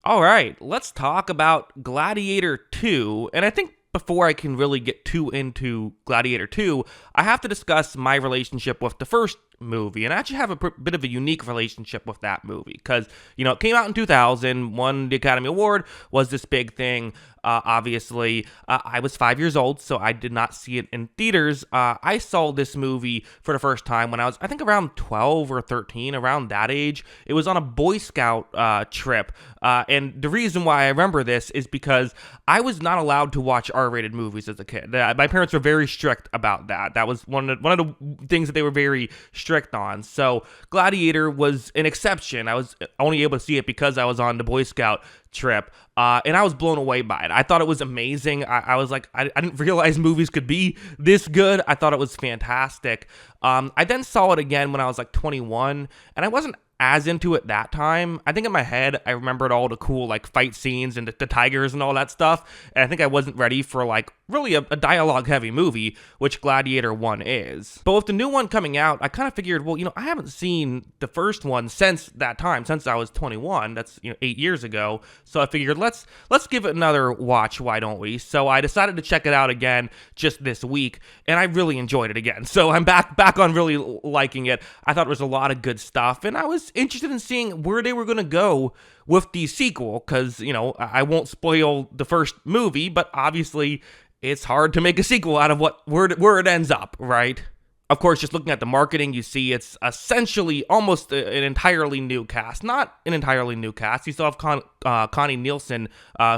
All right, let's talk about Gladiator 2. And I think before I can really get too into Gladiator 2, I have to discuss my relationship with the first movie. And I actually have a bit of a unique relationship with that movie because, it came out in 2000, won the Academy Award, was this big thing. Obviously, I was 5 years old, so I did not see it in theaters. I saw this movie for the first time when I was, I think, around 12 or 13, around that age. It was on a Boy Scout trip. And the reason why I remember this is because I was not allowed to watch R-rated movies as a kid. My parents were very strict about that. That was one of the things that they were very strict on. So Gladiator was an exception. I was only able to see it because I was on the Boy Scout trip, and I was blown away by it. I thought it was amazing. I was like, I didn't realize movies could be this good. I thought it was fantastic. I then saw it again when I was like 21, and I wasn't as into it that time. I think in my head, I remembered all the cool like fight scenes and the tigers and all that stuff, and I think I wasn't ready for like really a dialogue heavy movie, which Gladiator 1 is. But with the new one coming out, I kind of figured, well, I haven't seen the first one since that time, since I was 21. That's 8 years ago. So I figured let's give it another watch, why don't we? So I decided to check it out again just this week, and I really enjoyed it again. So I'm back on really liking it. I thought there was a lot of good stuff, and I was interested in seeing where they were going to go with the sequel, because, I won't spoil the first movie, but obviously it's hard to make a sequel out of where it ends up, right? Of course, just looking at the marketing, you see it's essentially almost an entirely new cast. Not an entirely new cast. You still have Connie Nielsen,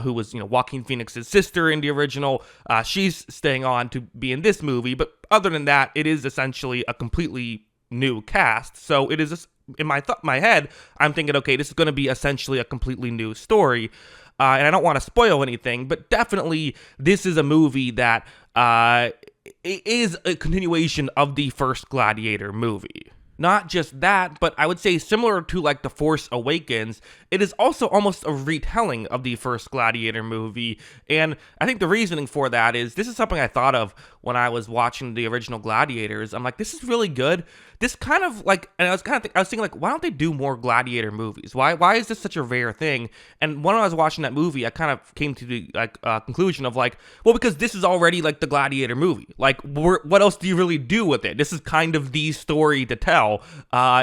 who was, Joaquin Phoenix's sister in the original. She's staying on to be in this movie. But other than that, it is essentially a completely new cast. So it is, in my head, I'm thinking, okay, this is going to be essentially a completely new story. And I don't want to spoil anything, but definitely this is a movie that is a continuation of the first Gladiator movie. Not just that, but I would say similar to like The Force Awakens, it is also almost a retelling of the first Gladiator movie. And I think the reasoning for that is this is something I thought of when I was watching the original Gladiators. I'm like, this is really good. This kind of like, and I was thinking like, why don't they do more Gladiator movies? Why is this such a rare thing? And when I was watching that movie, I kind of came to the conclusion of like, well, because this is already like the Gladiator movie. Like, what else do you really do with it? This is kind of the story to tell.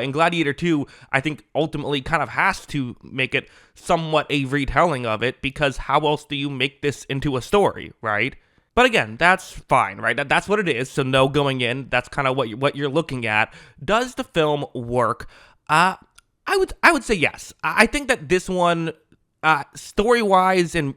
In Gladiator 2, I think ultimately kind of has to make it somewhat a retelling of it, because how else do you make this into a story, right? But again, that's fine, right? That's what it is. So no going in. That's kind of what you're looking at. Does the film work? I would say yes. I think that this one, story-wise and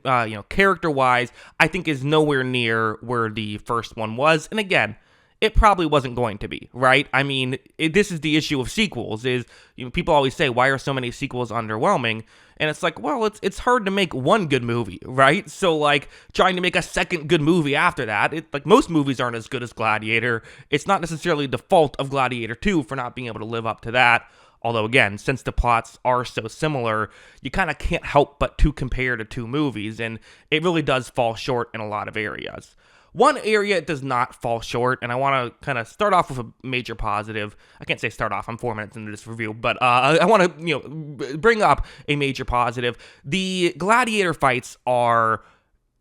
character-wise, I think is nowhere near where the first one was. And again, it probably wasn't going to be, right? I mean, this is the issue of sequels, is people always say, why are so many sequels underwhelming? And it's like, well, it's hard to make one good movie, right? So like trying to make a second good movie after that, like most movies aren't as good as Gladiator. It's not necessarily the fault of Gladiator 2 for not being able to live up to that. Although again, since the plots are so similar, you kind of can't help but to compare the two movies, and it really does fall short in a lot of areas. One area it does not fall short, and I want to kind of start off with a major positive. I can't say start off, I'm 4 minutes into this review, but I want to bring up a major positive. The Gladiator fights are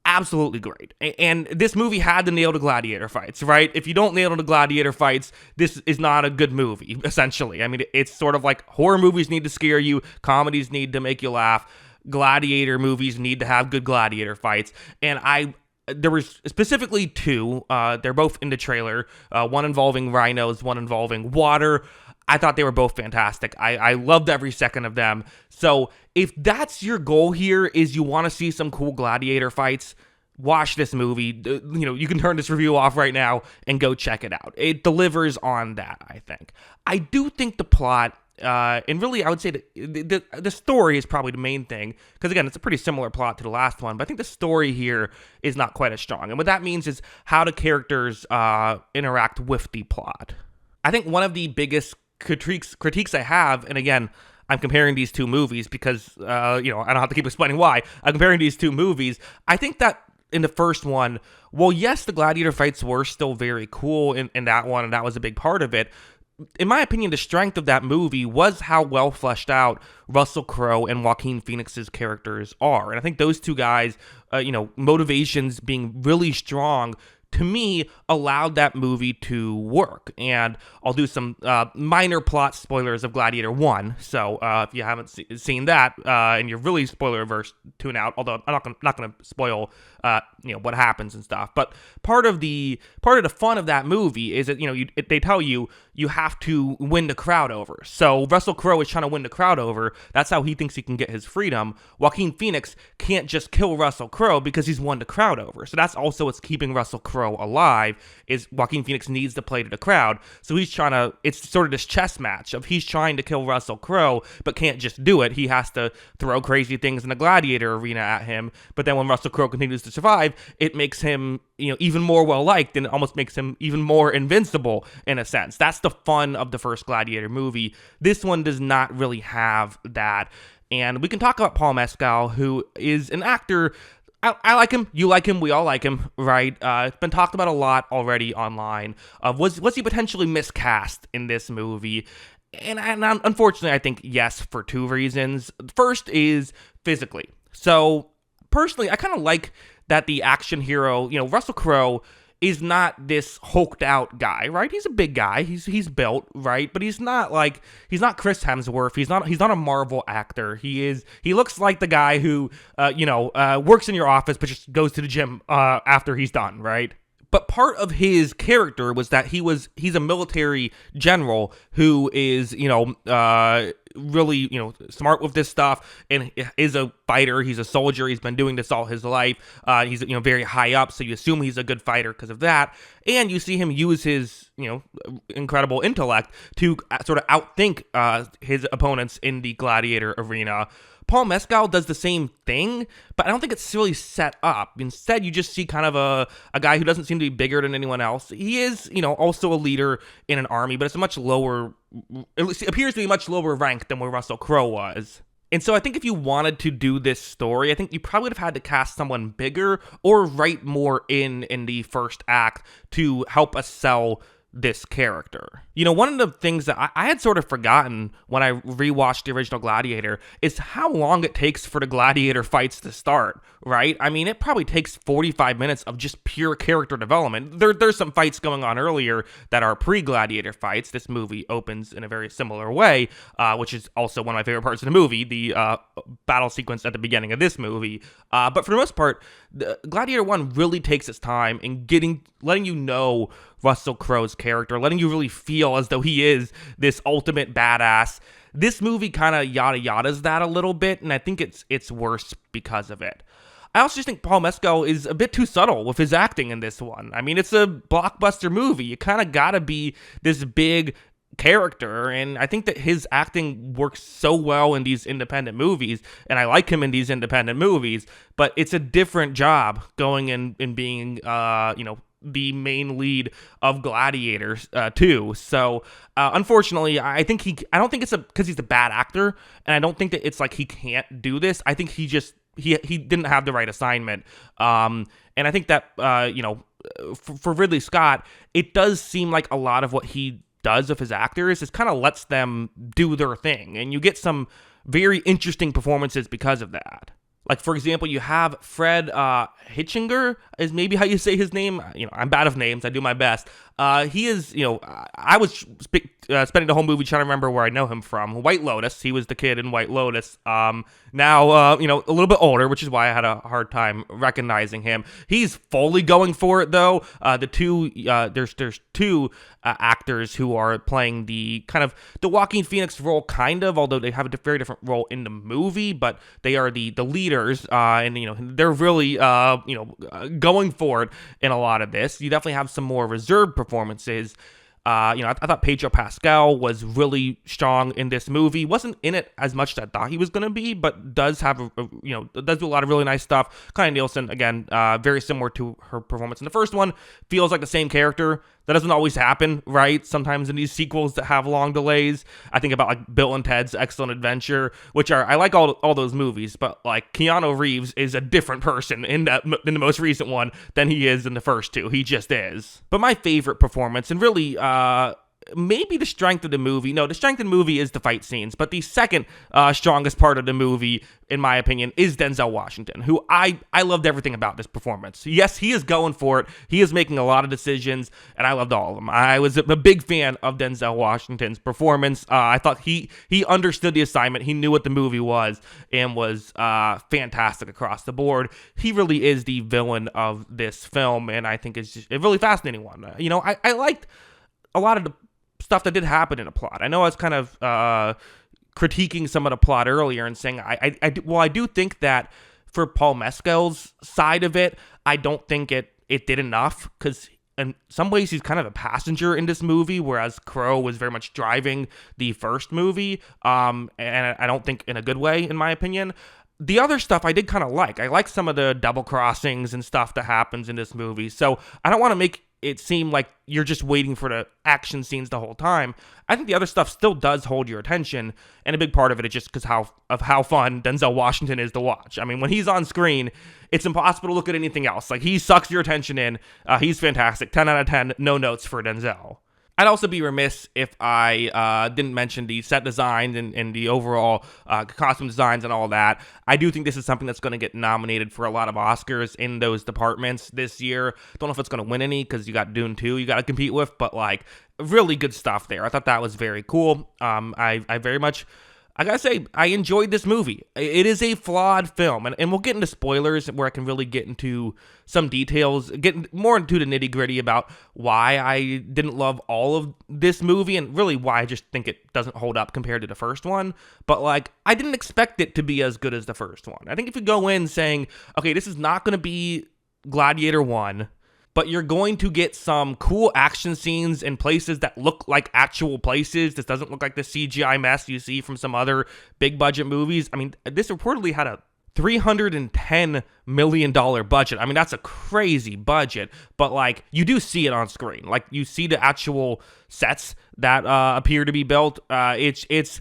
absolutely great, and this movie had to nail the Gladiator fights, right? If you don't nail the Gladiator fights, this is not a good movie, essentially. I mean, it's sort of like horror movies need to scare you, comedies need to make you laugh, Gladiator movies need to have good Gladiator fights, and there was specifically two. They're both in the trailer. One involving rhinos, one involving water. I thought they were both fantastic. I loved every second of them. So if that's your goal here, is you want to see some cool Gladiator fights, watch this movie. You can turn this review off right now and go check it out. It delivers on that, I think. I do think the plot, and really, I would say that the story is probably the main thing, because again, it's a pretty similar plot to the last one, but I think the story here is not quite as strong. And what that means is how the characters interact with the plot. I think one of the biggest critiques I have, and again, I'm comparing these two movies because, I don't have to keep explaining why. I'm comparing these two movies. I think that in the first one, well, yes, the Gladiator fights were still very cool in that one, and that was a big part of it. in my opinion, the strength of that movie was how well fleshed out Russell Crowe and Joaquin Phoenix's characters are. And I think those two guys, motivations being really strong, to me, allowed that movie to work. And I'll do some minor plot spoilers of Gladiator 1. So if you haven't seen that and you're really spoiler averse, tune out. Although I'm not gonna spoil what happens and stuff. But part of the fun of that movie is that they tell you have to win the crowd over. So Russell Crowe is trying to win the crowd over. That's how he thinks he can get his freedom. Joaquin Phoenix can't just kill Russell Crowe because he's won the crowd over. So that's also what's keeping Russell Crowe alive, is Joaquin Phoenix needs to play to the crowd. So it's sort of this chess match of he's trying to kill Russell Crowe, but can't just do it. He has to throw crazy things in the Gladiator arena at him. But then when Russell Crowe continues to survive, it makes him even more well-liked, and it almost makes him even more invincible in a sense. That's the fun of the first Gladiator movie. This one does not really have that. And we can talk about Paul Mescal, who is an actor. I like him. You like him. We all like him, right? It's been talked about a lot already online. Was he potentially miscast in this movie? And unfortunately, I think yes, for two reasons. First is physically. So personally, I kind of like that the action hero, Russell Crowe, is not this hulked out guy, right? He's a big guy. He's built, right? But he's not Chris Hemsworth. He's not a Marvel actor. He looks like the guy who works in your office but just goes to the gym after he's done, right? But part of his character was that he's a military general who is, really, smart with this stuff and is a fighter. He's a soldier. He's been doing this all his life. He's, very high up. So you assume he's a good fighter because of that. And you see him use his, incredible intellect to sort of outthink his opponents in the Gladiator arena. Paul Mescal does the same thing, but I don't think it's really set up. Instead, you just see kind of a guy who doesn't seem to be bigger than anyone else. He is, also a leader in an army, but it's a much lower, it appears to be much lower rank than where Russell Crowe was. And so I think if you wanted to do this story, I think you probably would have had to cast someone bigger or write more in the first act to help us sell this character. One of the things that I had sort of forgotten when I rewatched the original Gladiator is how long it takes for the Gladiator fights to start, right? I mean, it probably takes 45 minutes of just pure character development. There's some fights going on earlier that are pre-Gladiator fights. This movie opens in a very similar way, which is also one of my favorite parts of the movie, the battle sequence at the beginning of this movie. But for the most part, the Gladiator 1 really takes its time in letting you know Russell Crowe's character, letting you really feel as though he is this ultimate badass. This movie kind of yada yadas that a little bit, and I think it's worse because of it. I also just think Paul Mescal is a bit too subtle with his acting in this one. I mean, it's a blockbuster movie. You kind of gotta be this big character, and I think that his acting works so well in these independent movies, and I like him in these independent movies, but it's a different job going in and being the main lead of Gladiator 2. So unfortunately, I don't think it's because he's a bad actor, and I don't think that it's like he can't do this. I think he didn't have the right assignment. And I think that for Ridley Scott, it does seem like a lot of what he does with his actors is kind of lets them do their thing, and you get some very interesting performances because of that. Like, for example, you have Fred Hitchinger, is maybe how you say his name. I'm bad with names. I do my best. He is, I was spending the whole movie trying to remember where I know him from. White Lotus. He was the kid in White Lotus. Now, a little bit older, which is why I had a hard time recognizing him. He's fully going for it, though. There's two actors who are playing the kind of the Joaquin Phoenix role, kind of, although they have a very different role in the movie, but they are the leaders, and they're really going for it in a lot of this. You definitely have some more reserved performances. I thought Pedro Pascal was really strong in this movie. Wasn't in it as much as I thought he was going to be, but does have does do a lot of really nice stuff. Connie Nielsen, again, very similar to her performance in the first one, feels like the same character. That doesn't always happen, right? Sometimes in these sequels that have long delays. I think about like Bill and Ted's Excellent Adventure, which I like all those movies, but like Keanu Reeves is a different person in the most recent one than he is in the first two. He just is. But my favorite performance, and really maybe the strength of the movie. No, the strength of the movie is the fight scenes, but the second strongest part of the movie, in my opinion, is Denzel Washington, who I loved everything about this performance. Yes, he is going for it. He is making a lot of decisions, and I loved all of them. I was a big fan of Denzel Washington's performance. I thought he understood the assignment. He knew what the movie was and was fantastic across the board. He really is the villain of this film, and I think it's just a really fascinating one. I liked a lot of the stuff that did happen in the plot. I know I was kind of critiquing some of the plot earlier and saying I do think that for Paul Mescal's side of it, I don't think it did enough, because in some ways he's kind of a passenger in this movie, whereas Crow was very much driving the first movie, and I don't think in a good way, in my opinion. The other stuff I did kind of like. I like some of the double crossings and stuff that happens in this movie. So I don't want to make it seem like you're just waiting for the action scenes the whole time. I think the other stuff still does hold your attention, and a big part of it is just because how fun Denzel Washington is to watch. I mean, when he's on screen, it's impossible to look at anything else. Like, he sucks your attention in. He's fantastic. 10 out of 10, no notes for Denzel. I'd also be remiss if I didn't mention the set designs and the overall costume designs and all that. I do think this is something that's going to get nominated for a lot of Oscars in those departments this year. Don't know if it's going to win any, because you got Dune 2 you got to compete with, but like, really good stuff there. I thought that was very cool. I very much, I gotta say, I enjoyed this movie. It is a flawed film, and we'll get into spoilers where I can really get into some details, get more into the nitty-gritty about why I didn't love all of this movie, and really why I just think it doesn't hold up compared to the first one. But like, I didn't expect it to be as good as the first one. I think if you go in saying, okay, this is not going to be Gladiator 1, but you're going to get some cool action scenes in places that look like actual places. This doesn't look like the CGI mess you see from some other big budget movies. I mean, this reportedly had a $310 million budget. I mean, that's a crazy budget, but like, you do see it on screen. Like, you see the actual sets that appear to be built. It's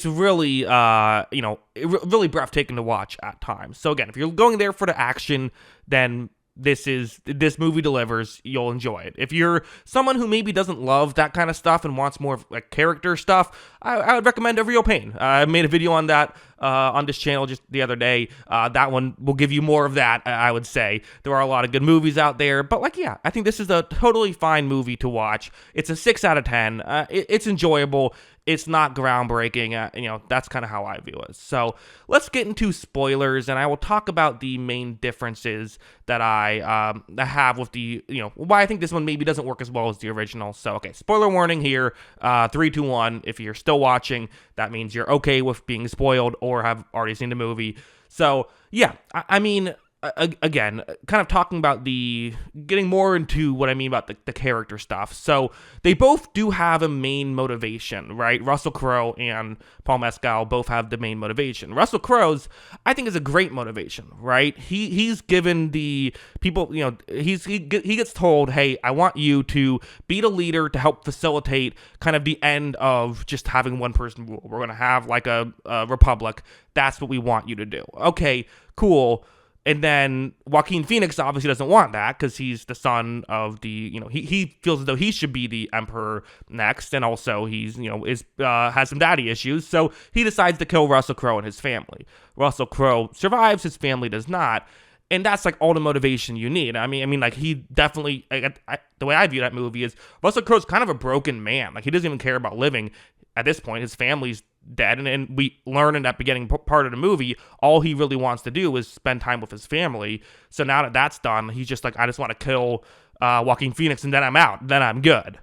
really, really breathtaking to watch at times. So again, if you're going there for the action, then this movie delivers. You'll enjoy it. If you're someone who maybe doesn't love that kind of stuff and wants more of like character stuff, I would recommend A Real Pain. I made a video on that on this channel just the other day. That one will give you more of that, I would say. There are a lot of good movies out there, but like, yeah, I think this is a totally fine movie to watch. It's a 6 out of 10. It's enjoyable. It's not groundbreaking. That's kind of how I view it. So let's get into spoilers, and I will talk about the main differences that I have with the, why I think this one maybe doesn't work as well as the original. So, okay, spoiler warning here. 3, 2, 1. If you're still watching, that means you're okay with being spoiled or have already seen the movie. So, yeah, I mean, again, kind of talking about getting more into what I mean about the character stuff. So they both do have a main motivation, right? Russell Crowe and Paul Mescal both have the main motivation. Russell Crowe's, I think, is a great motivation, right? He's given the people, he gets told, hey, I want you to be the leader to help facilitate kind of the end of just having one person rule. We're going to have like a republic. That's what we want you to do. Okay, cool. And then Joaquin Phoenix obviously doesn't want that, because he's the son of the, he feels as though he should be the emperor next, and also he's, has some daddy issues, so he decides to kill Russell Crowe and his family. Russell Crowe survives, his family does not, and that's like all the motivation you need. I mean, like, he definitely, the way I view that movie is Russell Crowe's kind of a broken man. Like, he doesn't even care about living at this point. His family's dead, and we learn in that beginning part of the movie, all he really wants to do is spend time with his family. So now that that's done, he's just like, I just want to kill Joaquin Phoenix, and then I'm out, then I'm good.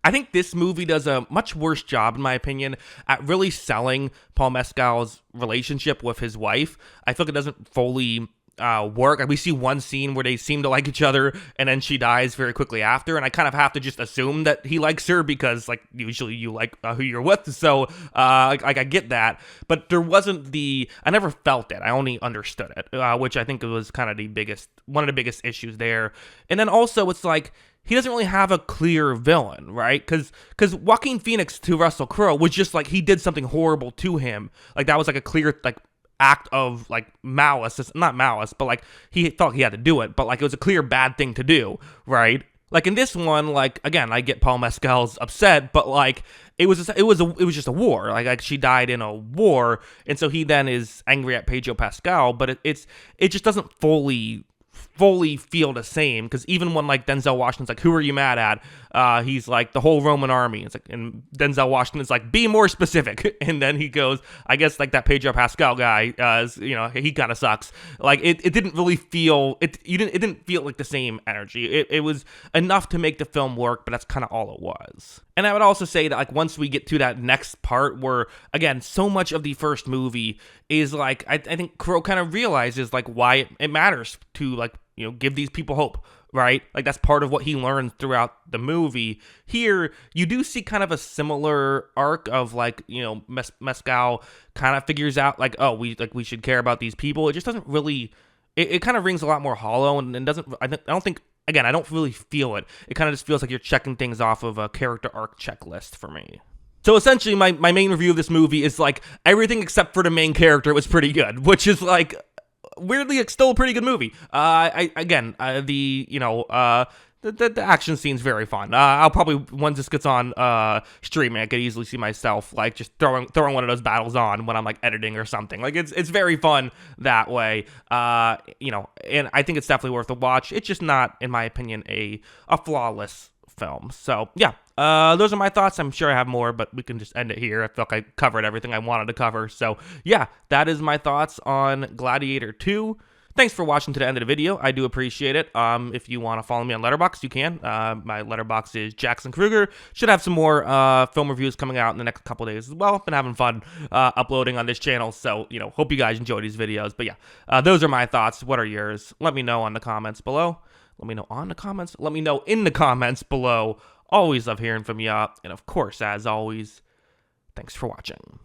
I think this movie does a much worse job, in my opinion, at really selling Paul Mescal's relationship with his wife. I feel like it doesn't fully work. We see one scene where they seem to like each other, and then she dies very quickly after, and I kind of have to just assume that he likes her, because like, usually you like who you're with, so I get that, but there wasn't I never felt it. I only understood it, which I think was kind of one of the biggest issues there. And then also, it's like, he doesn't really have a clear villain, right? Because Joaquin Phoenix to Russell Crowe was just like, he did something horrible to him. Like, that was like a clear, like, act of like malice. It's not malice, but like, he thought he had to do it, but like, it was a clear bad thing to do, right? Like in this one, like again, I get Paul Mescal's upset, but like it was just a war. Like she died in a war, and so he then is angry at Pedro Pascal, but it just doesn't fully feel the same, because even when like Denzel Washington's like, who are you mad at, he's like, the whole Roman army. It's like, and Denzel Washington's like, be more specific. And then he goes, I guess like that Pedro Pascal guy, he kind of sucks. Like it didn't really feel it didn't feel like the same energy. It was enough to make the film work, but that's kind of all it was. And I would also say that like once we get to that next part where, again, so much of the first movie is like, I think Crow kind of realizes like why it matters to like, give these people hope, right? Like that's part of what he learns throughout the movie. Here, you do see kind of a similar arc of like, Mescal kind of figures out like, oh, we should care about these people. It just doesn't really, it kind of rings a lot more hollow and doesn't, I don't think, again, I don't really feel it. It kind of just feels like you're checking things off of a character arc checklist for me. So essentially, my main review of this movie is like everything except for the main character was pretty good, which is like weirdly it's still a pretty good movie. The action scene's very fun. I'll probably, once this gets on streaming, I could easily see myself like just throwing one of those battles on when I'm like editing or something. Like it's very fun that way. And I think it's definitely worth a watch. It's just not, in my opinion, a flawless film. So yeah, those are my thoughts. I'm sure I have more, but we can just end it here. I feel like I covered everything I wanted to cover. So yeah, that is my thoughts on Gladiator 2. Thanks for watching to the end of the video. I do appreciate it. If you want to follow me on Letterboxd, you can. My Letterboxd is Jackson Kruger. Should have some more film reviews coming out in the next couple days as well. Been having fun uploading on this channel, so hope you guys enjoy these videos. But yeah, those are my thoughts. What are yours? Let me know on the comments below. Let me know on the comments. Let me know in the comments below. Always love hearing from you. And of course, as always, thanks for watching.